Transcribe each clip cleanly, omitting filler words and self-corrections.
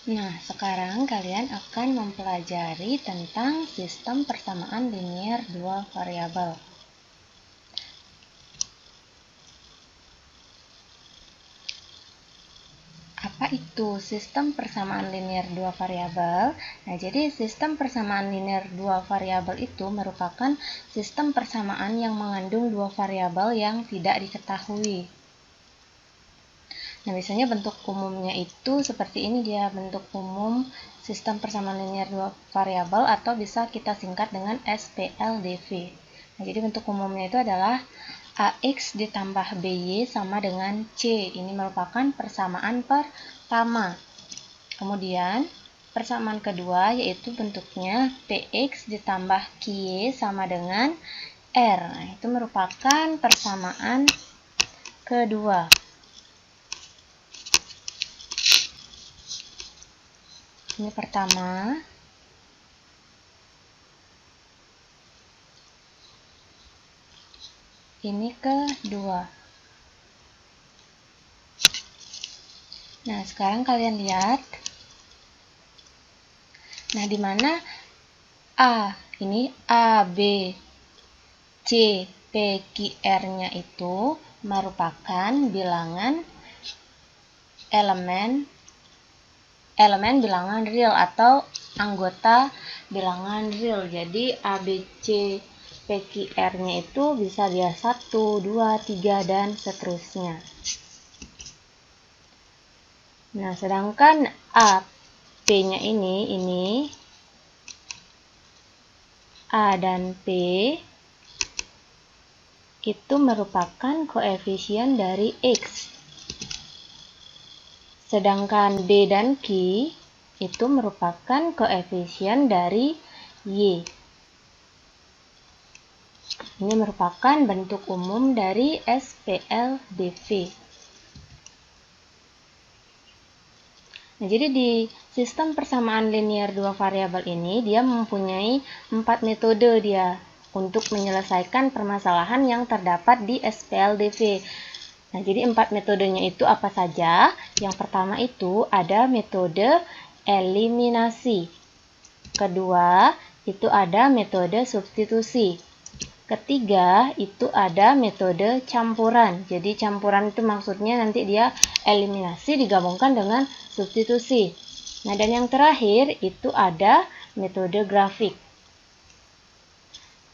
Nah, sekarang kalian akan mempelajari tentang sistem persamaan linier dua variabel. Apa itu sistem persamaan linier dua variabel? Nah, jadi sistem persamaan linier dua variabel itu merupakan sistem persamaan yang mengandung dua variabel yang tidak diketahui. Nah, biasanya bentuk umumnya itu seperti ini dia, bentuk umum sistem persamaan linier dua variabel, atau bisa kita singkat dengan SPLDV. Nah, jadi bentuk umumnya itu adalah AX ditambah BY sama dengan C. Ini merupakan persamaan pertama. Kemudian, persamaan kedua yaitu bentuknya PX ditambah QY sama dengan R. Nah, itu merupakan persamaan kedua. Ini pertama. Ini kedua. Nah, sekarang kalian lihat. Nah, di mana A, ini A, B, C, P, Q, R-nya itu merupakan bilangan elemen bilangan real atau anggota bilangan real. Jadi A, B, C, P, Q, R-nya itu bisa dia 1, 2, 3, dan seterusnya. Nah, sedangkan A, P-nya ini A dan P itu merupakan koefisien dari X. Sedangkan D dan Q itu merupakan koefisien dari Y. Ini merupakan bentuk umum dari SPLDV. Nah, jadi di sistem persamaan linier dua variabel ini dia mempunyai 4 metode dia untuk menyelesaikan permasalahan yang terdapat di SPLDV. Nah, jadi 4 metodenya itu apa saja? Yang pertama itu ada metode eliminasi. Kedua, itu ada metode substitusi. Ketiga, itu ada metode campuran. Jadi campuran itu maksudnya nanti dia eliminasi digabungkan dengan substitusi. Nah, dan yang terakhir itu ada metode grafik.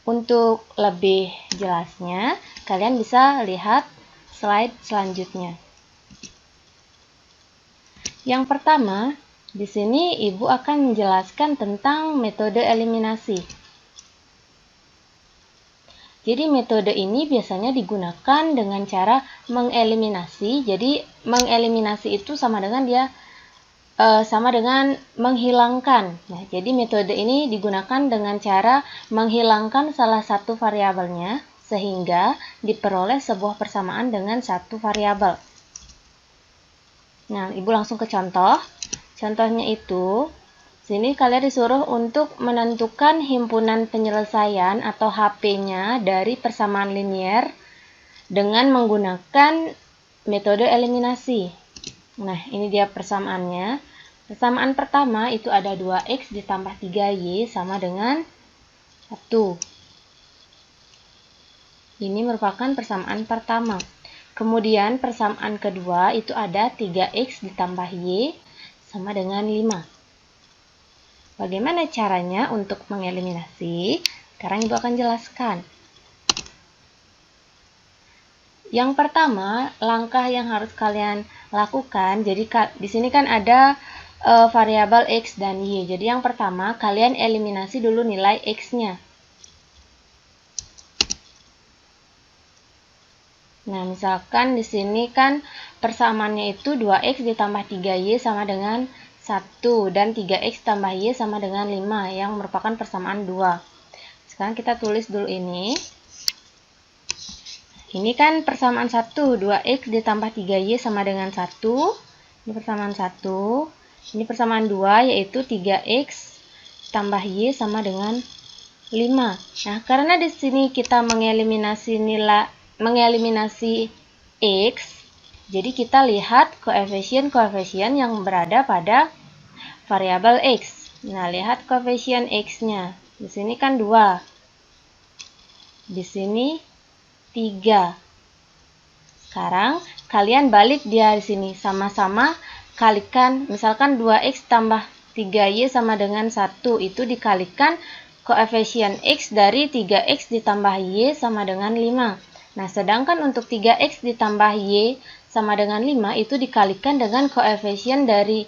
Untuk lebih jelasnya, kalian bisa lihat slide selanjutnya. Yang pertama, di sini Ibu akan menjelaskan tentang metode eliminasi. Jadi metode ini biasanya digunakan dengan cara mengeliminasi. Jadi mengeliminasi itu sama dengan menghilangkan. Nah, jadi metode ini digunakan dengan cara menghilangkan salah satu variabelnya sehingga diperoleh sebuah persamaan dengan satu variabel. Nah, Ibu langsung ke contoh. Contohnya itu, sini kalian disuruh untuk menentukan himpunan penyelesaian atau HP-nya dari persamaan linier dengan menggunakan metode eliminasi. Nah, ini dia persamaannya. Persamaan pertama itu ada 2X ditambah 3Y sama dengan 1. Ini merupakan persamaan pertama. Kemudian persamaan kedua itu ada 3X ditambah Y sama dengan 5. Bagaimana caranya untuk mengeliminasi? Sekarang Ibu akan jelaskan. Yang pertama, langkah yang harus kalian lakukan, jadi di sini kan ada variabel X dan Y. Jadi yang pertama, kalian eliminasi dulu nilai X-nya. Nah, misalkan di sini kan persamaannya itu 2X ditambah 3Y sama dengan 1 dan 3X tambah Y sama dengan 5 yang merupakan persamaan 2. Sekarang kita tulis dulu ini. Ini kan persamaan 1, 2X ditambah 3Y sama dengan 1. Ini persamaan 1. Ini persamaan 2 yaitu 3X tambah Y sama dengan 5. Nah, karena di sini kita mengeliminasi X, jadi kita lihat koefisien-koefisien yang berada pada variabel X. Nah, lihat koefisien X-nya. Di sini kan 2. Di sini 3. Sekarang kalian balik dia di sini. Sama-sama kalikan, misalkan 2X tambah 3Y sama dengan 1. Itu dikalikan koefisien X dari 3X ditambah Y sama dengan 5. Nah, sedangkan untuk 3X ditambah Y sama dengan 5 itu dikalikan dengan koefisien dari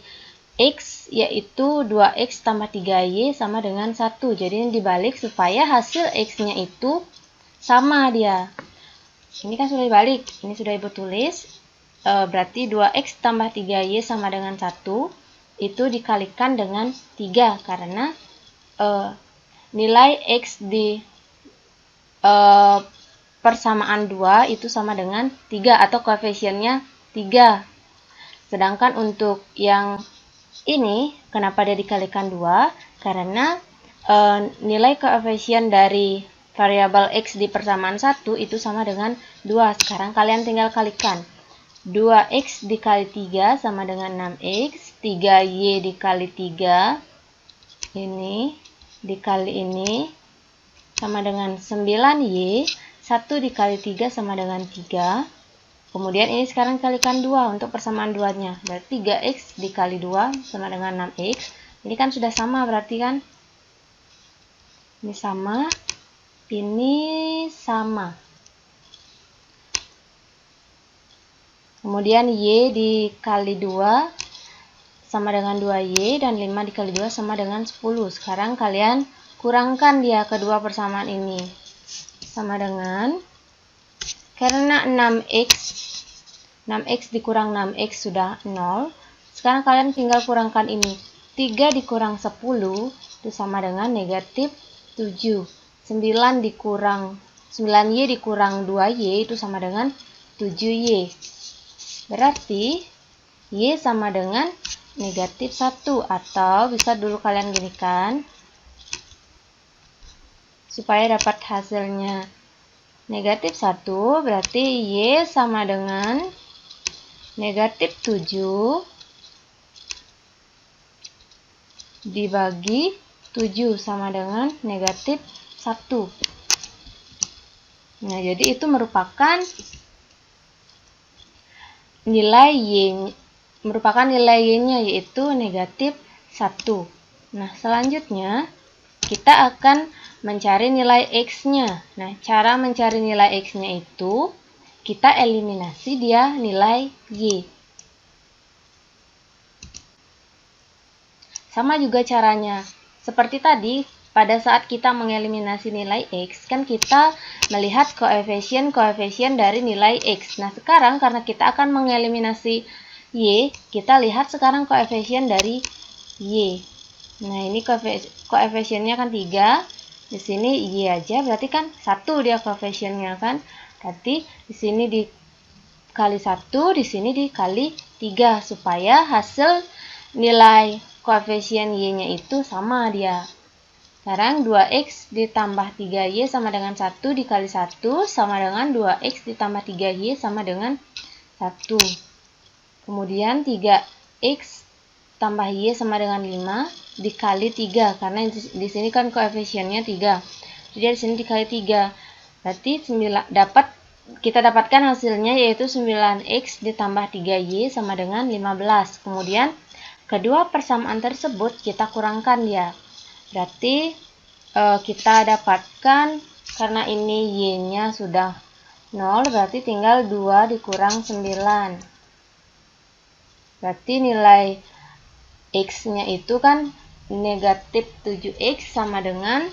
X, yaitu 2X tambah 3Y sama dengan 1. Jadi ini dibalik supaya hasil X-nya itu sama dia. Ini kan sudah dibalik. Ini sudah Ibu tulis. Berarti 2X tambah 3Y sama dengan 1. Itu dikalikan dengan 3. Karena nilai X di persamaan 2 itu sama dengan 3 atau koefisiennya 3. Sedangkan untuk yang ini, kenapa dia dikalikan 2? Karena nilai koefisien dari variabel X di persamaan 1 itu sama dengan 2. Sekarang kalian tinggal kalikan. 2X dikali 3 sama dengan 6X. 3Y dikali 3. Ini dikali ini sama dengan 9Y. 1 dikali 3 sama dengan 3. Kemudian ini sekarang kalikan 2 untuk persamaan 2-nya. Berarti 3X dikali 2 sama dengan 6X. Ini kan sudah sama berarti kan? Ini sama. Ini sama. Kemudian Y dikali 2 sama dengan 2Y. Dan 5 dikali 2 sama dengan 10. Sekarang kalian kurangkan dia kedua persamaan ini. Sama dengan, karena 6X dikurang 6X sudah 0. Sekarang kalian tinggal kurangkan ini. 3 dikurang 10 itu sama dengan negatif 7. 9Y dikurang 2Y itu sama dengan 7Y. Berarti Y sama dengan negatif 1. Atau bisa dulu kalian ginikan supaya dapat hasilnya negatif 1, berarti Y sama dengan negatif 7 dibagi 7 sama dengan negatif 1. Nah, jadi itu merupakan nilai Y-nya, yaitu negatif 1. Nah, selanjutnya kita akan mencari nilai X-nya. Nah, cara mencari nilai X-nya itu kita eliminasi dia nilai Y. Sama juga caranya. Seperti tadi, pada saat kita mengeliminasi nilai X, kan kita melihat koefisien dari nilai X. Nah, sekarang karena kita akan mengeliminasi Y, kita lihat sekarang koefisien dari Y. Nah, ini koefisiennya kan 3. Di sini Y aja, berarti kan 1 dia koefisiennya kan. Berarti di sini dikali 1, di sini dikali 3 supaya hasil nilai koefisien Y-nya itu sama dia. Sekarang 2X ditambah 3Y sama dengan 1 dikali 1 sama dengan 2X ditambah 3Y sama dengan 1. Kemudian 3X tambah Y sama dengan 5 dikali 3, karena di sini kan koefisiennya 3. Jadi di sini dikali 3. Berarti kita dapatkan hasilnya yaitu 9X ditambah 3Y sama dengan 15. Kemudian kedua persamaan tersebut kita kurangkan dia. Berarti kita dapatkan, karena ini Y-nya sudah 0, berarti tinggal 2 dikurang 9. Berarti nilai X-nya itu kan negatif 7X sama dengan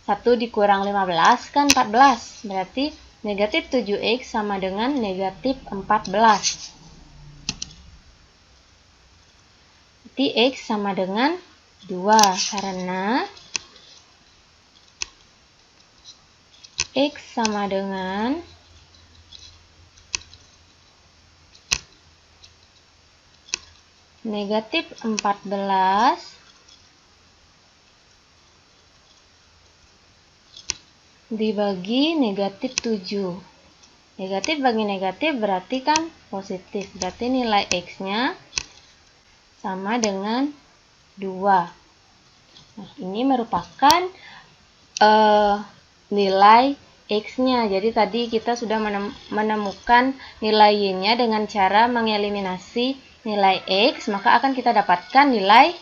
1 dikurang 15 kan 14. Berarti negatif 7X sama dengan negatif 14. Berarti X sama dengan 2 karena X sama dengan negatif 14 dibagi negatif 7. Negatif bagi negatif berarti kan positif. Berarti nilai X-nya sama dengan 2. Nah, ini merupakan nilai X-nya. Jadi tadi kita sudah menemukan nilai Y-nya dengan cara mengeliminasi nilai X, maka akan kita dapatkan nilai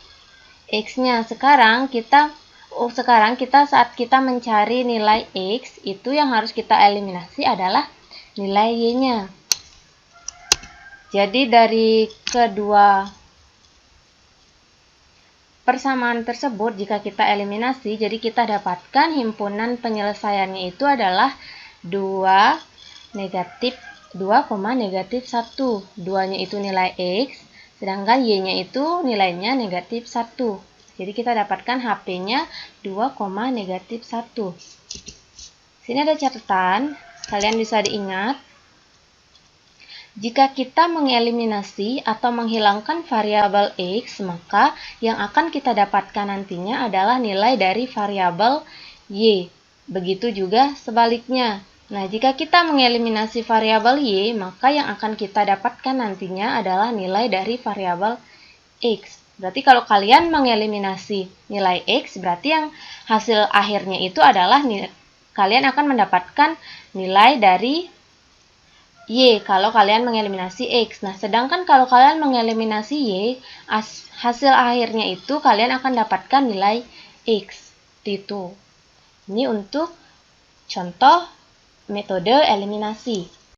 X-nya. Sekarang kita saat kita mencari nilai X, itu yang harus kita eliminasi adalah nilai Y-nya. Jadi dari kedua persamaan tersebut, jika kita eliminasi, jadi kita dapatkan himpunan penyelesaiannya itu adalah 2, -2, -1. 2-nya itu nilai X, sedangkan Y-nya itu nilainya -1. Jadi kita dapatkan HP-nya 2, -1. Sini ada catatan, kalian bisa diingat. Jika kita mengeliminasi atau menghilangkan variabel X, maka yang akan kita dapatkan nantinya adalah nilai dari variabel Y. Begitu juga sebaliknya. Nah, jika kita mengeliminasi variabel Y, maka yang akan kita dapatkan nantinya adalah nilai dari variabel X. Berarti kalau kalian mengeliminasi nilai X, berarti yang hasil akhirnya itu adalah kalian akan mendapatkan nilai dari Y kalau kalian mengeliminasi X. Nah, sedangkan kalau kalian mengeliminasi Y, hasil akhirnya itu kalian akan dapatkan nilai X. Itu. Ini untuk contoh metode eliminasi.